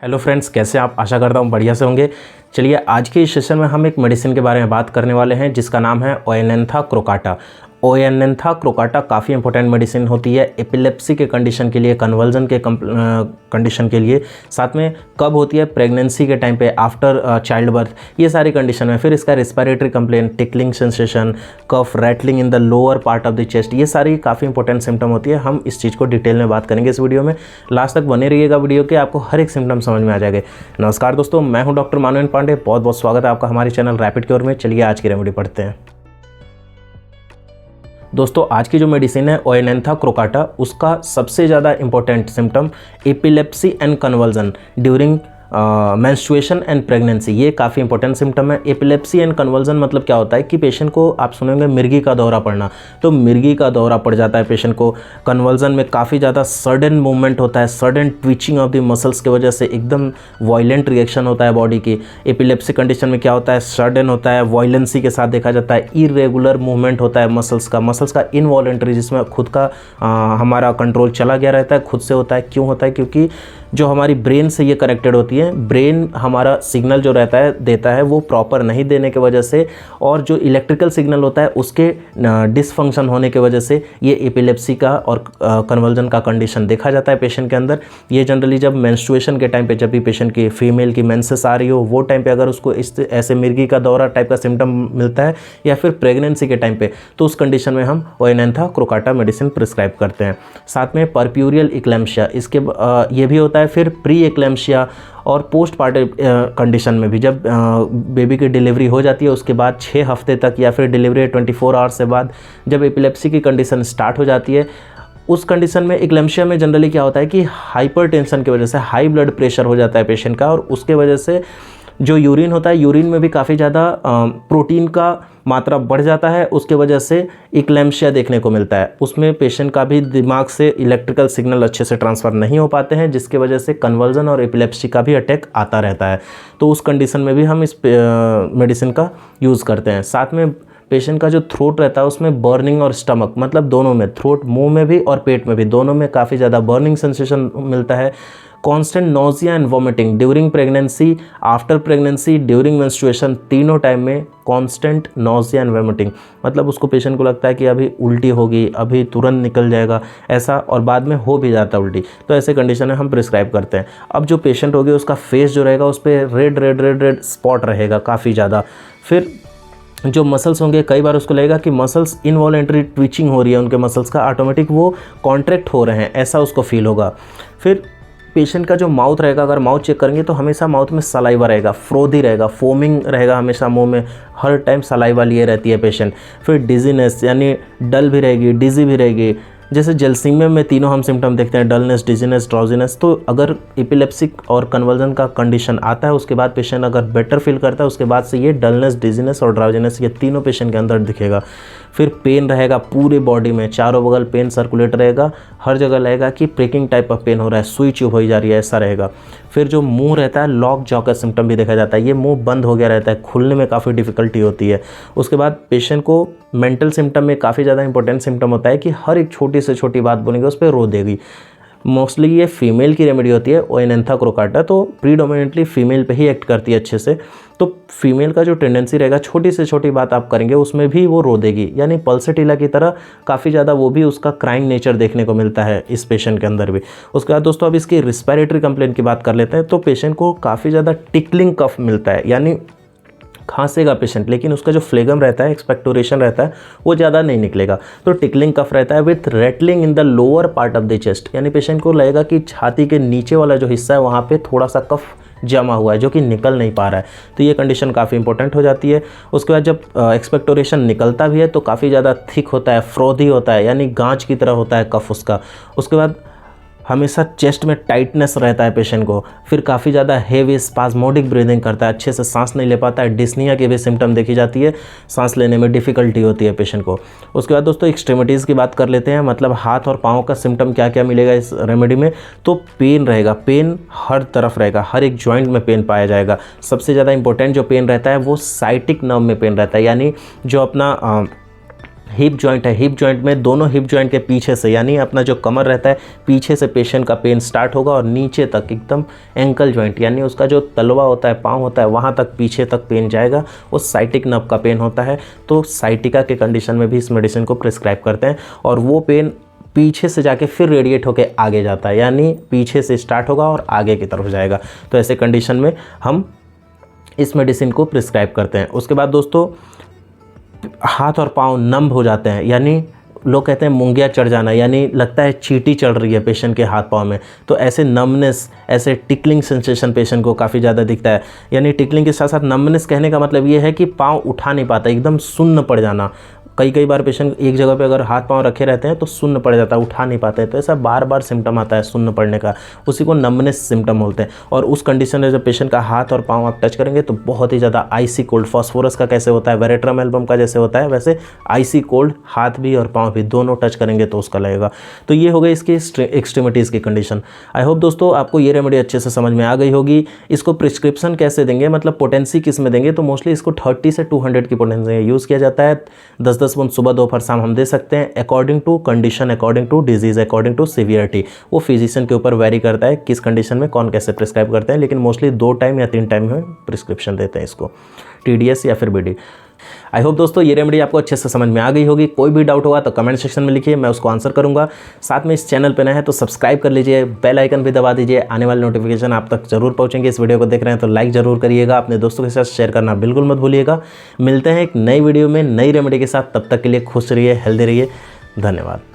Hello friends, कैसे आप? आशा करता हूँ बढ़िया से होंगे। चलिए, आज के इस सेशन में हम एक मेडिसिन के बारे में बात करने वाले हैं जिसका नाम है ओएनेंथा क्रोकाटा। ओएनेंथा क्रोकाटा काफ़ी इंपॉर्टेंट मेडिसिन होती है एपिलेप्सी के कंडीशन के लिए, कन्वर्जन के कंडीशन के लिए। साथ में कब होती है? प्रेगनेंसी के टाइम पे, आफ्टर चाइल्ड बर्थ, ये सारी कंडीशन में। फिर इसका respiratory complaint, tickling sensation, cough, rattling in the lower part of the chest, ये सारी काफ़ी इंपॉर्टेंट सिम्टम होती है। हम इस चीज़ को डिटेल में बात करेंगे इस वीडियो में। लास्ट तक बने रहिएगा वीडियो के, आपको हर एक सिम्टम समझ में आ जाएगा। नमस्कार दोस्तों, मैं हूं डॉक्टर मानवेंद्र पांडे। बहुत बहुत स्वागत है आपका हमारे चैनल रैपिड क्योर में। चलिए आज की रेमेडी पढ़ते हैं। दोस्तों, आज की जो मेडिसिन है ओएनेंथा क्रोकाटा, उसका सबसे ज़्यादा important symptom epilepsy and conversion during menstruation and pregnancy, ये काफ़ी इंपॉर्टेंट सिम्टम है। एपिलेप्सी एंड कन्वर्जन मतलब क्या होता है कि पेशेंट को, आप सुनेंगे मिर्गी का दौरा पड़ना, तो मिर्गी का दौरा पड़ जाता है पेशेंट को। कन्वर्जन में काफ़ी ज़्यादा सडन मूवमेंट होता है, sudden twitching of the muscles की वजह से एकदम वायलेंट रिएक्शन होता है बॉडी की। एपिलेप्सी कंडीशन में क्या होता है? सडन होता है, वायलेंसी के साथ देखा जाता है, इरेगुलर मूवमेंट होता है मसल्स का इनवॉलेंट्री, जिसमें खुद का हमारा कंट्रोल चला गया रहता है, खुद से होता है। क्यों होता है? क्योंकि जो हमारी ब्रेन से ये कनेक्टेड होती है, ब्रेन हमारा सिग्नल जो रहता है देता है, वो प्रॉपर नहीं देने की वजह से, और जो इलेक्ट्रिकल सिग्नल होता है उसके डिसफंक्शन होने की वजह से ये एपिलेप्सी का और कन्वर्जन का कंडीशन देखा जाता है पेशेंट के अंदर। ये जनरली जब मेंस्ट्रुएशन के टाइम पे, जब भी पेशेंट की फीमेल की मेंसेस आ रही हो, वो टाइम पे अगर उसको इस ऐसे मिर्गी का दौरा टाइप का सिम्टम मिलता है, या फिर प्रेगनेंसी के टाइम पे, तो उस कंडीशन में हम ओएनेंथा क्रोकाटा मेडिसिन प्रिस्क्राइब करते हैं। साथ में परप्यूरियल इक्लेम्शिया, इसके ये भी होता है। फिर प्री एक्लेम्शिया और पोस्ट पार्टम कंडीशन में भी, जब बेबी की डिलीवरी हो जाती है उसके बाद 6 हफ्ते तक, या फिर डिलीवरी 24 आवर्स से बाद जब एपिलेप्सी की कंडीशन स्टार्ट हो जाती है, उस कंडीशन में इक्लेम्शिया में जनरली क्या होता है कि हाइपरटेंशन की वजह से हाई ब्लड प्रेशर हो जाता है पेशेंट का, और उसके वजह से जो यूरिन होता है, यूरिन में भी काफ़ी ज़्यादा प्रोटीन का मात्रा बढ़ जाता है, उसके वजह से इक्लेम्शिया देखने को मिलता है। उसमें पेशेंट का भी दिमाग से इलेक्ट्रिकल सिग्नल अच्छे से ट्रांसफ़र नहीं हो पाते हैं, जिसके वजह से कन्वर्जन और एपिलेप्सी का भी अटैक आता रहता है। तो उस कंडीशन में भी हम इस मेडिसिन का यूज़ करते हैं। साथ में पेशेंट का जो थ्रोट रहता है उसमें बर्निंग और स्टमक, मतलब दोनों में, थ्रोट मुंह में भी और पेट में भी, दोनों में काफ़ी ज़्यादा बर्निंग सेंसेशन मिलता है। Constant nausea and vomiting during pregnancy, after pregnancy, during menstruation, तीनों टाइम में कांस्टेंट नोजिया एंड वॉमिटिंग, मतलब उसको पेशेंट को लगता है कि अभी उल्टी होगी, अभी तुरंत निकल जाएगा ऐसा, और बाद में हो भी जाता है उल्टी। तो ऐसे कंडीशन में हम प्रिस्क्राइब करते हैं। अब जो पेशेंट होगी उसका फेस जो रहेगा उस पर रेड स्पॉट रहेगा काफ़ी ज़्यादा। फिर जो मसल्स होंगे, कई बार उसको लगेगा कि मसल्स इनवॉलेंट्री ट्विचिंग हो रही है, उनके मसल्स का ऑटोमेटिक वो कॉन्ट्रैक्ट हो रहे हैं, ऐसा उसको फील होगा। फिर पेशेंट का जो माउथ रहेगा, अगर माउथ चेक करेंगे तो हमेशा माउथ में सलाइवा रहेगा, फ्रोदी रहेगा, फोमिंग रहेगा हमेशा मुंह में, हर टाइम सलाइवा लिए रहती है पेशेंट। फिर डिजीनेस, यानी डल भी रहेगी, डिजी भी रहेगी। जैसे जैलसीमिया में तीनों हम सिम्टम देखते हैं, डलनेस, डिजीनेस, ड्राउजीनेस। तो अगर एपिलेप्सिक और कन्वर्जन का कंडीशन आता है, उसके बाद पेशेंट अगर बेटर फील करता है, उसके बाद से ये डलनेस, डिजीनेस और ड्राउजीनेस, ये तीनों पेशेंट के अंदर दिखेगा। फिर पेन रहेगा पूरे बॉडी में, चारों बगल पेन सर्कुलेट रहेगा, हर जगह लगेगा कि प्रिकिंग टाइप ऑफ पेन हो रहा है, सुई चुभ हो जा रही है, ऐसा रहेगा। फिर जो मुंह रहता है, लॉक जॉ का सिम्टम भी देखा जाता है, ये मुंह बंद हो गया रहता है, खुलने में काफ़ी डिफिकल्टी होती है। उसके बाद पेशेंट को मेंटल सिम्टम में काफ़ी ज़्यादा इंपॉर्टेंट सिम्टम होता है कि हर एक छोटी से छोटी बात बोलेंगे उस पर रो देगी। मोस्टली ये फीमेल की रेमेडी होती है ओएनेंथा क्रोकाटा, तो प्रीडोमिनेंटली फीमेल पे ही एक्ट करती है अच्छे से। तो फीमेल का जो टेंडेंसी रहेगा, छोटी से छोटी बात आप करेंगे उसमें भी वो रो देगी, यानी पल्सेटिला की तरह काफ़ी ज़्यादा वो भी उसका क्राइंग नेचर देखने को मिलता है इस पेशेंट के अंदर भी। उसके बाद दोस्तों अब इसकी रिस्पिरेटरी कंप्लेंट की बात कर लेते हैं। तो पेशेंट को काफ़ी ज़्यादा टिकलिंग कफ मिलता है, यानी खांसेगा पेशेंट, लेकिन उसका जो फ्लेगम रहता है, एक्सपेक्टोरेशन रहता है, वो ज़्यादा नहीं निकलेगा। तो टिकलिंग कफ रहता है with rattling in the lower part of the chest, यानी पेशेंट को लगेगा कि छाती के नीचे वाला जो हिस्सा है वहाँ पे थोड़ा सा कफ जमा हुआ है जो कि निकल नहीं पा रहा है। तो ये कंडीशन काफ़ी इंपॉर्टेंट हो जाती है। उसके बाद जब एक्सपेक्टोरेशन निकलता भी है तो काफ़ी ज़्यादा थिक होता है, फ्रोदी होता है, यानी गांच की तरह होता है कफ उसका। उसके बाद हमेशा चेस्ट में टाइटनेस रहता है पेशेंट को। फिर काफ़ी ज़्यादा हेवी स्पास्मोडिक ब्रीदिंग करता है, अच्छे से सांस नहीं ले पाता है, डिस्निया की भी सिम्टम देखी जाती है, सांस लेने में डिफ़िकल्टी होती है पेशेंट को। उसके बाद दोस्तों एक्सट्रीमिटीज़ की बात कर लेते हैं, मतलब हाथ और पाँव का सिम्टम क्या क्या मिलेगा इस रेमेडी में। तो पेन रहेगा, पेन हर तरफ रहेगा, हर एक जॉइंट में पेन पाया जाएगा। सबसे ज़्यादा इंपॉर्टेंट जो पेन रहता है वो साइटिक नर्व में पेन रहता है, यानी जो अपना हिप जॉइंट है, हिप जॉइंट में दोनों हिप जॉइंट के पीछे से, यानी अपना जो कमर रहता है पीछे से पेशेंट का पेन स्टार्ट होगा और नीचे तक एकदम एंकल जॉइंट, यानी उसका जो तलवा होता है, पाँव होता है, वहाँ तक पीछे तक पेन जाएगा, वो साइटिक नर्व का पेन होता है। तो साइटिका के कंडीशन में भी इस मेडिसिन को प्रिस्क्राइब करते हैं और वो पेन पीछे से जाके फिर रेडिएट होकर आगे जाता है, यानी पीछे से स्टार्ट होगा और आगे की तरफ जाएगा। तो ऐसे कंडीशन में हम इस मेडिसिन को प्रिस्क्राइब करते हैं। उसके बाद दोस्तों हाथ और पाँव नम हो जाते हैं, यानी लोग कहते हैं मूंगिया चढ़ जाना, यानी लगता है चींटी चढ़ रही है पेशेंट के हाथ पाँव में। तो ऐसे नमनेस, ऐसे टिकलिंग सेंसेशन पेशेंट को काफ़ी ज़्यादा दिखता है। यानी टिकलिंग के साथ साथ नमनेस कहने का मतलब ये है कि पाँव उठा नहीं पाता, एकदम सुन्न पड़ जाना। कई बार पेशेंट एक जगह पे अगर हाथ पांव रखे रहते हैं तो सुन्न पड़ जाता है, उठा नहीं पाते हैं। तो ऐसा बार बार सिम्टम आता है सुन्न पड़ने का, उसी को नमनेस सिम्टम बोलते हैं। और उस कंडीशन में जब पेशेंट का हाथ और पांव आप टच करेंगे तो बहुत ही ज़्यादा आइसी कोल्ड, फॉस्फोरस का कैसे होता है, वेरेट्रम एल्बम का जैसे होता है, वैसे आइसी कोल्ड हाथ भी और पाँव भी दोनों टच करेंगे तो उसका लगेगा। तो ये हो गई इसकी एक्सट्रीमिटीज़ की कंडीशन। आई होप दोस्तों आपको ये रेमेडी अच्छे से समझ में आ गई होगी। इसको प्रिस्क्रिप्शन कैसे देंगे, मतलब पोटेंसी किस में देंगे, तो मोस्टली इसको 30 से 200 की पोटेंसी यूज़ किया जाता है। 10-10 बूंद सुबह दोपहर शाम हम दे सकते हैं, according to condition, according to disease, according to severity. वो फिजिशियन के ऊपर वेरी करता है किस कंडीशन में कौन कैसे प्रिस्क्राइब करते हैं, लेकिन मोस्टली 2 टाइम या 3 टाइम में प्रिस्क्रिप्शन देते हैं इसको, TDS या फिर BD। आई होप दोस्तों ये रेमेडी आपको अच्छे से समझ में आ गई होगी। कोई भी डाउट होगा तो कमेंट सेक्शन में लिखिए, मैं उसको आंसर करूंगा। साथ में इस चैनल पर नए हैं तो सब्सक्राइब कर लीजिए, बेल आइकन भी दबा दीजिए, आने वाले नोटिफिकेशन आप तक जरूर पहुंचेंगे। इस वीडियो को देख रहे हैं तो लाइक जरूर करिएगा, अपने दोस्तों के साथ शेयर करना बिल्कुल मत भूलिएगा। मिलते हैं एक नई वीडियो में नई रेमेडी के साथ, तब तक के लिए खुश रहिए, हेल्दी रहिए। धन्यवाद।